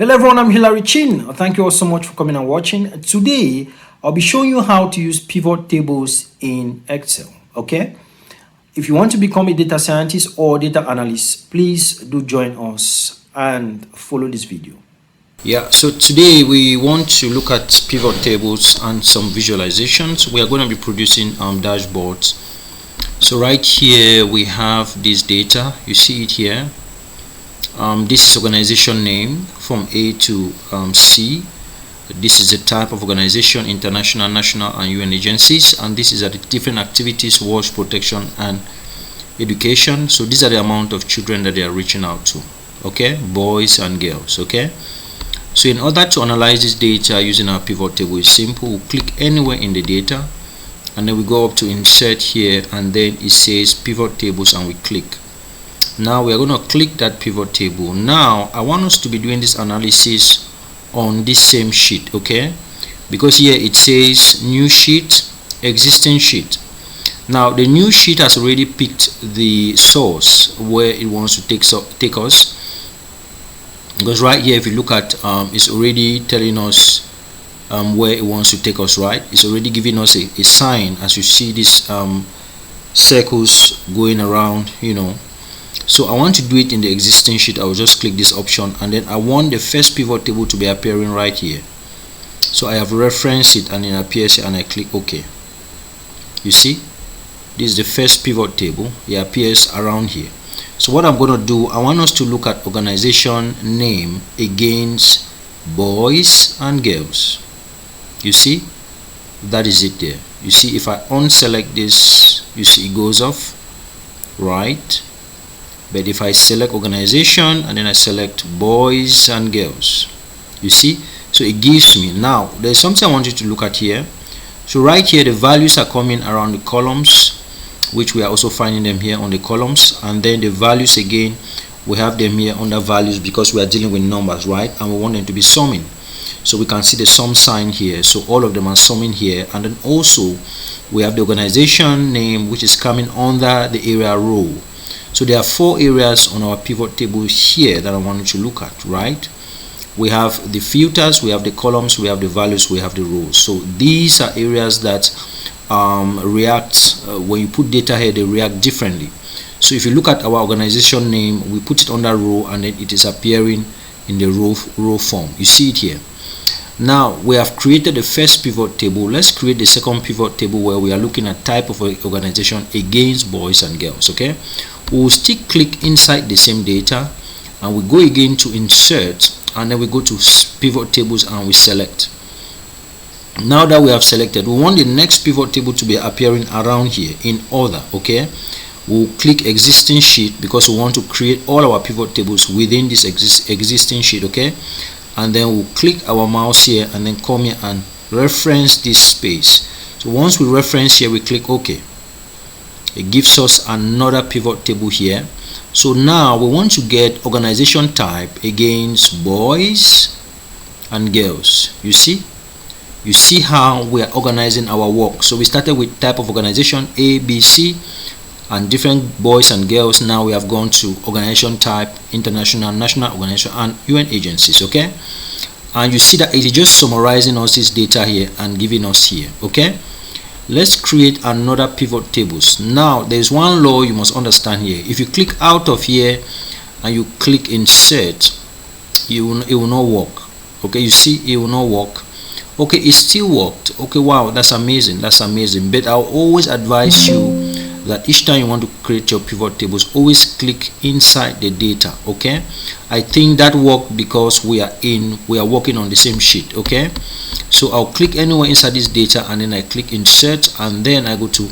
Hello everyone, I'm Hilary Chin. Thank you all so much for coming and watching. Today, I'll be showing you how to use pivot tables in Excel, okay? If you want to become a data scientist or data analyst, please do join us and follow this video. Yeah, so today we want to look at pivot tables and some visualizations. We are going to be producing dashboards. So right here we have this data. You see it here. This is organization name from A to C. This is the type of organization: international, national, and UN agencies. And this is the different activities: watch, protection, and education. So these are the amount of children that they are reaching out to. Okay, boys and girls. Okay. So in order to analyze this data using our pivot table, it's simple. We'll click anywhere in the data, and then we go up to insert here, and then it says pivot tables, and we click. Now we are going to click that pivot table. Now I want us to be doing this analysis on this same sheet, okay? Because here it says new sheet, existing sheet. Now the new sheet has already picked the source where it wants to take us. Because right here, if you look at it's already telling us where it wants to take us, right? It's already giving us a sign, as you see these circles going around, you know. So I want to do it in the existing sheet. I will just click this option, and then I want the first pivot table to be appearing right here. So I have referenced it, and it appears here, and I click OK. You see, this is the first pivot table. It appears around here. So what I'm going to do, I want us to look at organization name against boys and girls. You see, that is it there. You see, if I unselect this, you see it goes off, right? But if I select organization and then I select boys and girls, you see, so it gives me. Now there's something I want you to look at here. So right here, the values are coming around the columns, which we are also finding them here on the columns, and then the values again, we have them here under values because we are dealing with numbers, right? And we want them to be summing, so we can see the sum sign here. So all of them are summing here, and then also we have the organization name, which is coming under the area row. So there are 4 areas on our pivot table here that I want you to look at, right? We have the filters, we have the columns, we have the values, we have the rows. So these are areas that react when you put data here, they react differently. So if you look at our organization name, we put it under row, and then it is appearing in the row form. You see it here. Now we have created the first pivot table. Let's create the second pivot table where we are looking at type of organization against boys and girls. Okay, we'll still click inside the same data, and we go again to insert, and then we go to pivot tables, and we select. Now that we have selected, we want the next pivot table to be appearing around here in order. Okay, we'll click existing sheet because we want to create all our pivot tables within this existing sheet. Okay, and then we'll click our mouse here, and then come here and reference this space. So once we reference here, we click OK. It gives us another pivot table here. So now we want to get organization type against boys and girls. You see how we are organizing our work. So we started with type of organization A, B, C, and different boys and girls. Now we have gone to organization type, international, national organization, and UN agencies. Okay, and you see that it is just summarizing us this data here and giving us here. Okay, let's create another pivot tables. Now there is one law you must understand here. If you click out of here and you click insert, it will not work. Okay, you see it will not work. Okay, it still worked. Okay, wow, that's amazing, but I'll always advise you that each time you want to create your pivot tables, always click inside the data. Okay, I think that worked because we are working on the same sheet. Okay, so I'll click anywhere inside this data, and then I click insert, and then I go to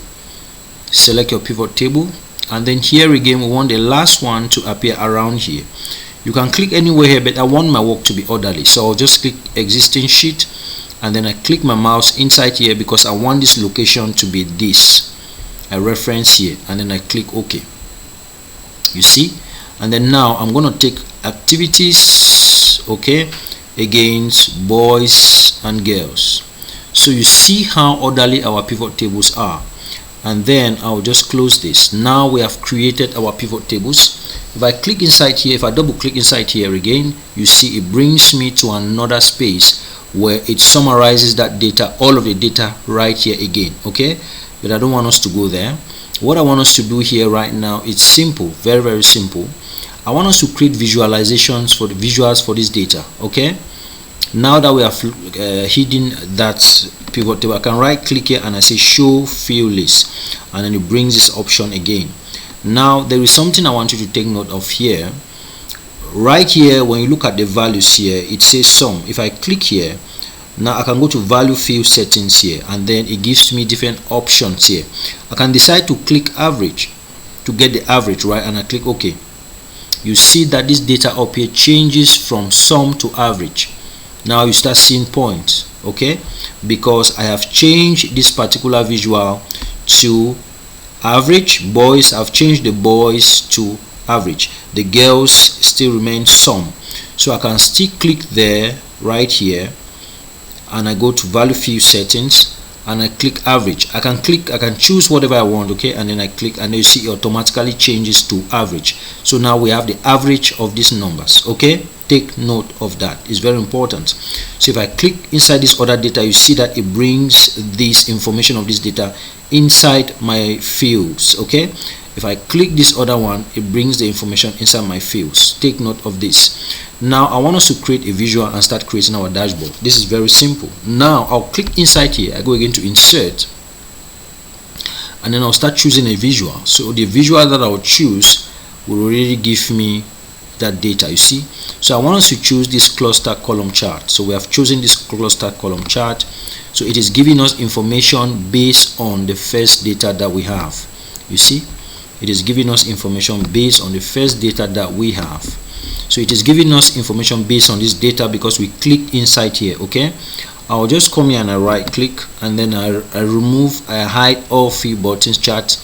select your pivot table, and then here again we want the last one to appear around here. You can click anywhere here, but I want my work to be orderly, so I'll just click existing sheet, and then I click my mouse inside here because I want this location to be this. I reference here, and then I click OK. You see, and then now I'm going to take activities, okay, against boys and girls. So you see how orderly our pivot tables are. and then I'll just close this. Now we have created our pivot tables. If I click inside here, if I double click inside here again, you see it brings me to another space where it summarizes that data, all of the data right here again. Okay, but I don't want us to go there. What I want us to do here right now, it's simple, very, very simple. I want us to create visualizations for the visuals for this data. Okay, now that we have hidden that pivot table, I can right click here and I say show field list, and then it brings this option again. Now there is something I want you to take note of here. Right here, when you look at the values here, it says sum. If I click here, now I can go to value field settings here, and then it gives me different options here. I can decide to click average to get the average, right, and I click OK. You see that this data up here changes from sum to average. Now you start seeing points, okay, because I have changed this particular visual to average. Boys, I've changed the boys to average. The girls still remain sum. So I can still click there right here, and I go to value field settings and I click average. I can choose whatever I want, okay, and then I click, and then you see it automatically changes to average. So now we have the average of these numbers. Okay, take note of that, it's very important. So if I click inside this other data, you see that it brings this information of this data inside my fields. Okay, if I click this other one, it brings the information inside my fields. Take note of this. Now I want us to create a visual and start creating our dashboard. This is very simple. Now I'll click inside here, I go again to insert, and then I'll start choosing a visual. So the visual that I'll choose will already give me that data, you see. So I want us to choose this cluster column chart. So we have chosen this cluster column chart. So it is giving us information based on the first data that we have. You see, it is giving us information based on the first data that we have. So it is giving us information based on this data because we click inside here. Okay, I'll just come here and I right click, and then I hide all field buttons chart,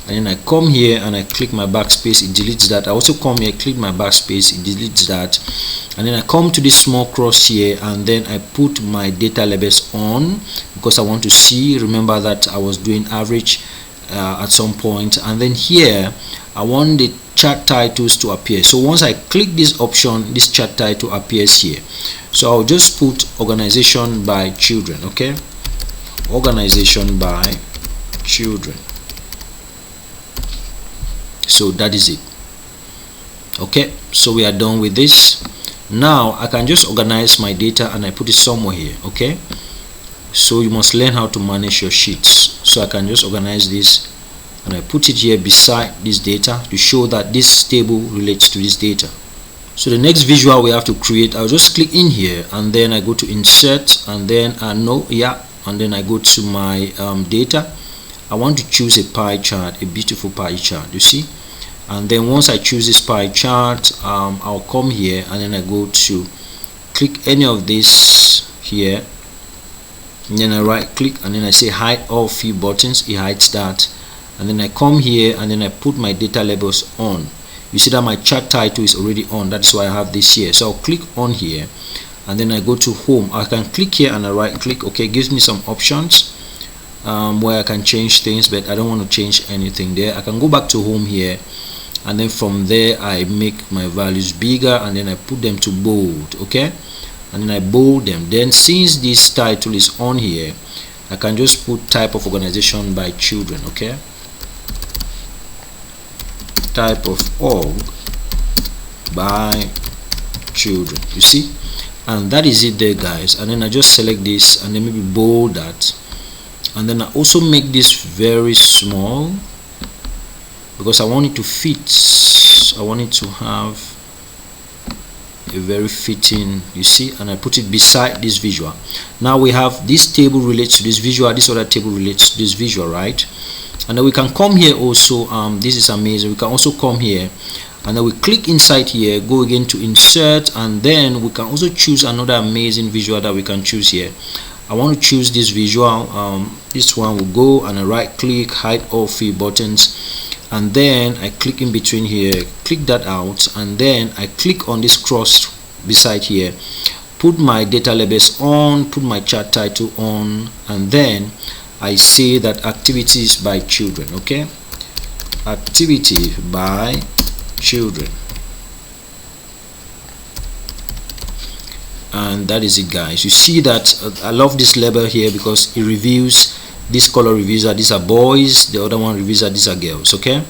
and then I come here and I click my backspace, it deletes that. I also come here, click my backspace, it deletes that, and then I come to this small cross here, and then I put my data labels on because I want to see. Remember that I was doing average at some point, and then here I want the chart titles to appear. So once I click this option, this chart title appears here. So I'll just put organization by children. Okay, organization by children. So that is it. Okay, so we are done with this. Now I can just organize my data and I put it somewhere here. Okay, so you must learn how to manage your sheets. So I can just organize this and I put it here beside this data to show that this table relates to this data. So the next visual we have to create, I'll just click in here and then I go to insert, and then and then I go to my data. I want to choose a pie chart, a beautiful pie chart, you see. And then once I choose this pie chart, I'll come here and then I go to click any of this here, and then I right click and then I say hide all field buttons. It hides that, and then I come here and then I put my data labels on. You see that my chart title is already on. That's why I have this here. So I'll click on here and then I go to home. I can click here and I right click. Okay, it gives me some options where I can change things, but I don't want to change anything there. I can go back to home here, and then from there I make my values bigger and then I put them to bold. Okay, and then I bold them. Then since this title is on here, I can just put type of organization by children. Okay, type of org by children, you see, and that is it there, guys. And then I just select this and then maybe bold that, and then I also make this very small because I want it to fit. I want it to have a very fitting, you see, and I put it beside this visual. Now we have this table relates to this visual, this other table relates to this visual, right? And then we can come here also. This is amazing. We can also come here and then we click inside here, go again to insert, and then we can also choose another amazing visual that we can choose here. I want to choose this visual. This one will go, and I right click, hide all field buttons, and then I click in between here, click that out, and then I click on this cross beside here, put my data labels on, put my chart title on, and then I say that activities by children. Okay, activity by children, and that is it, guys. You see that I love this label here because it reveals, this color reveals that these are boys, the other one reveals that these are girls. Okay,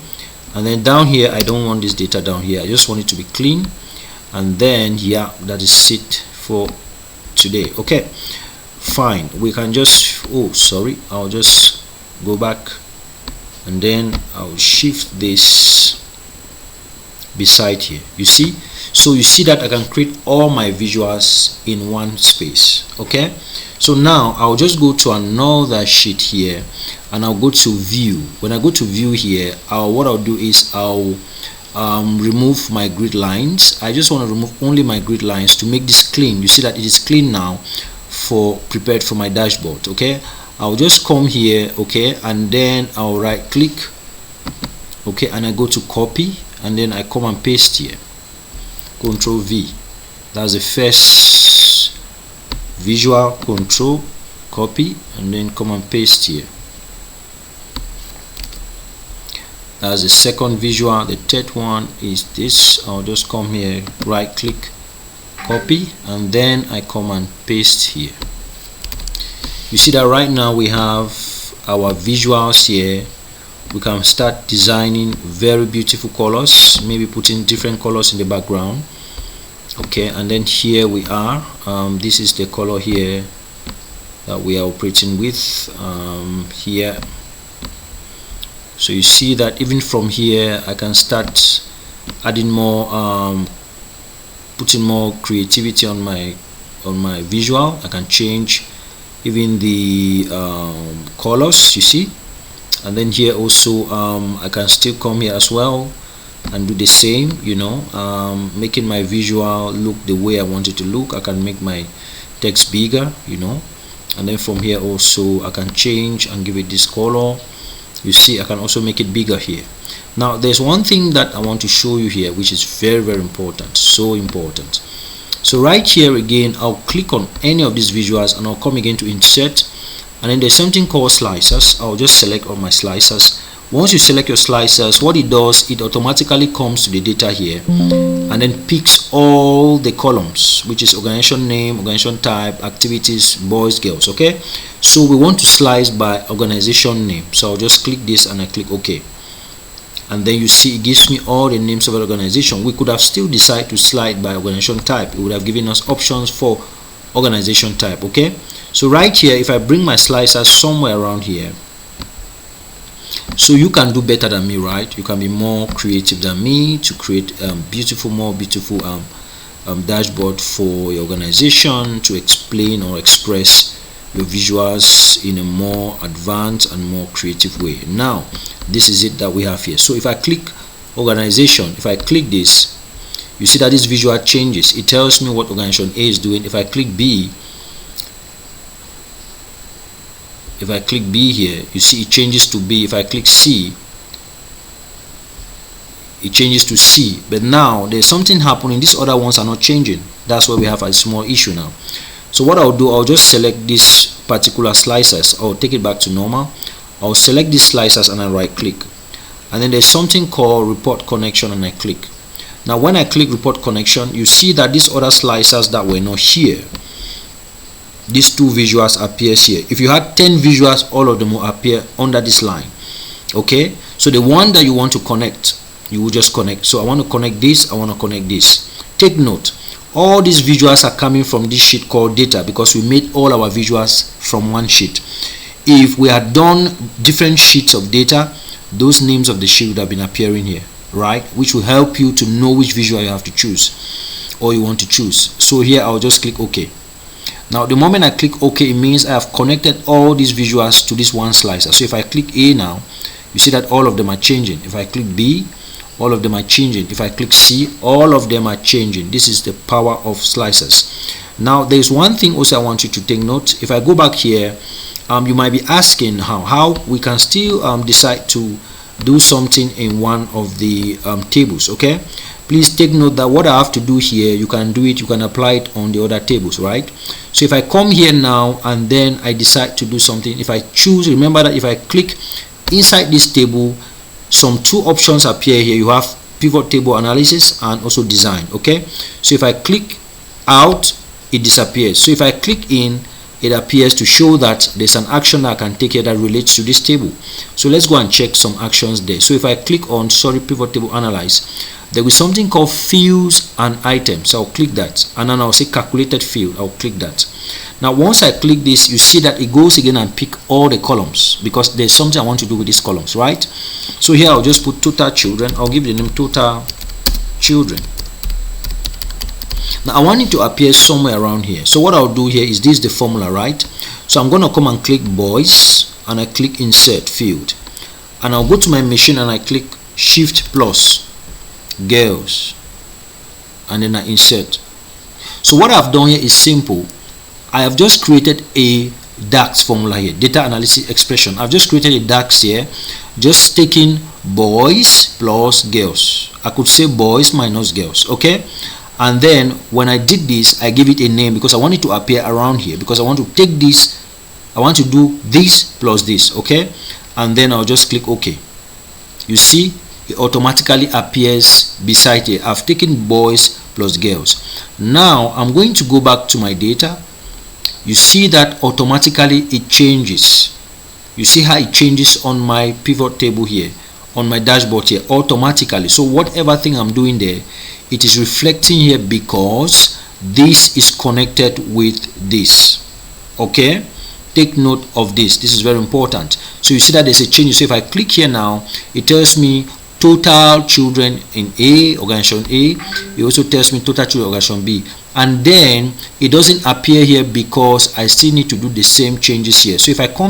and then down here I don't want this data down here, I just want it to be clean. And then yeah, that is it for today. Okay, fine, we can just, oh sorry, I'll just go back and then I'll shift this beside here. You see, so you see that I can create all my visuals in one space. Okay, so now I'll just go to another sheet here and I'll go to view. When I go to view here, what I'll do is I'll remove my grid lines. I just want to remove only my grid lines to make this clean. You see that it is clean now, for prepared for my dashboard. Okay, I'll just come here, okay, and then I'll right click, okay, and I go to copy, and then I come and paste here, Control V. That's the first visual, control copy, and then come and paste here. That's the second visual. The third one is this. I'll just come here, right click, copy, and then I come and paste here. You see that right now we have our visuals here. We can start designing very beautiful colors, maybe putting different colors in the background. Okay, and then here we are. This is the color here that we are operating with here. So you see that even from here I can start adding more, putting more creativity on my visual. I can change even the colors, you see. And then here also I can still come here as well and do the same, you know, making my visual look the way I want it to look. I can make my text bigger, you know, and then from here also I can change and give it this color. You see, I can also make it bigger here. Now there's one thing that I want to show you here, which is very important, so important. So right here again, I'll click on any of these visuals and I'll come again to insert, and then there's something called slicers. I'll just select all my slicers. Once you select your slicers, what it does, it automatically comes to the data here and then picks all the columns, which is organization name, organization type, activities, boys, girls. Okay, so we want to slice by organization name, so I'll just click this and I click OK, and then you see it gives me all the names of an organization. We could have still decided to slide by organization type. It would have given us options for organization type. Okay, so right here, if I bring my slicers somewhere around here, so you can do better than me, right? You can be more creative than me to create more beautiful dashboard for your organization, to explain or express your visuals in a more advanced and more creative way. Now this is it that we have here. So if I click organization, if I click this, you see that this visual changes. It tells me what organization A is doing. If I click B, if I click B here, you see it changes to B. If I click C, it changes to C. But now there's something happening. These other ones are not changing. That's why we have a small issue now. So what I'll do, I'll just select this particular slicers. I'll take it back to normal. I'll select these slicers and I right click, and then there's something called report connection, and I click. Now when I click report connection, you see that these other slicers that were not here, these two visuals appears here. If you had 10 visuals, all of them will appear under this line. Okay, so the one that you want to connect, you will just connect. So I want to connect this, I want to connect this. Take note, all these visuals are coming from this sheet called data, because we made all our visuals from one sheet. If we had done different sheets of data, those names of the sheet would have been appearing here, right, which will help you to know which visual you have to choose or you want to choose. So here I'll just click OK. Now the moment I click OK, it means I have connected all these visuals to this one slicer. So if I click A now, you see that all of them are changing. If I click B, all of them are changing. If I click C, all of them are changing. This is the power of slicers. Now there's one thing also I want you to take note. If I go back here, you might be asking how we can still decide to do something in one of the tables. Okay, please take note that what I have to do here, you can do it, you can apply it on the other tables, right? So if I come here now and then I decide to do something, if I choose, remember that if I click inside this table, some two options appear here. You have pivot table analysis and also design. Okay, so if I click out, it disappears. So if I click in, it appears to show that there's an action that I can take here that relates to this table. So let's go and check some actions there. So if I click on pivot table analyze, there is something called fields and items. So I'll click that, and then I'll say calculated field. I'll click that. Now once I click this, you see that it goes again and pick all the columns, because there's something I want to do with these columns, right? So here I'll just put total children. I'll give the name total children. Now I want it to appear somewhere around here. So what I'll do here is this, the formula, right? So I'm going to come and click boys, and I click insert field, and I'll go to my machine and I click shift plus girls, and then I insert. So what I've done here is simple. I have just created a DAX formula here, data analysis expression. I've just created a DAX here, just taking boys plus girls. I could say boys minus girls. Okay, and then when I did this, I give it a name because I want it to appear around here, because I want to take this, I want to do this plus this. Okay, and then I'll just click OK. You see, it automatically appears beside here. I've taken boys plus girls. Now I'm going to go back to my data. You see that automatically it changes. You see how it changes on my pivot table here, on my dashboard here, automatically. So whatever thing I'm doing there, it is reflecting here because this is connected with this. Okay, take note of this. This is very important. So you see that there's a change. So if I click here now, it tells me total children in A, organization A. It also tells me total children organization B, and then it doesn't appear here because I still need to do the same changes here. So if I come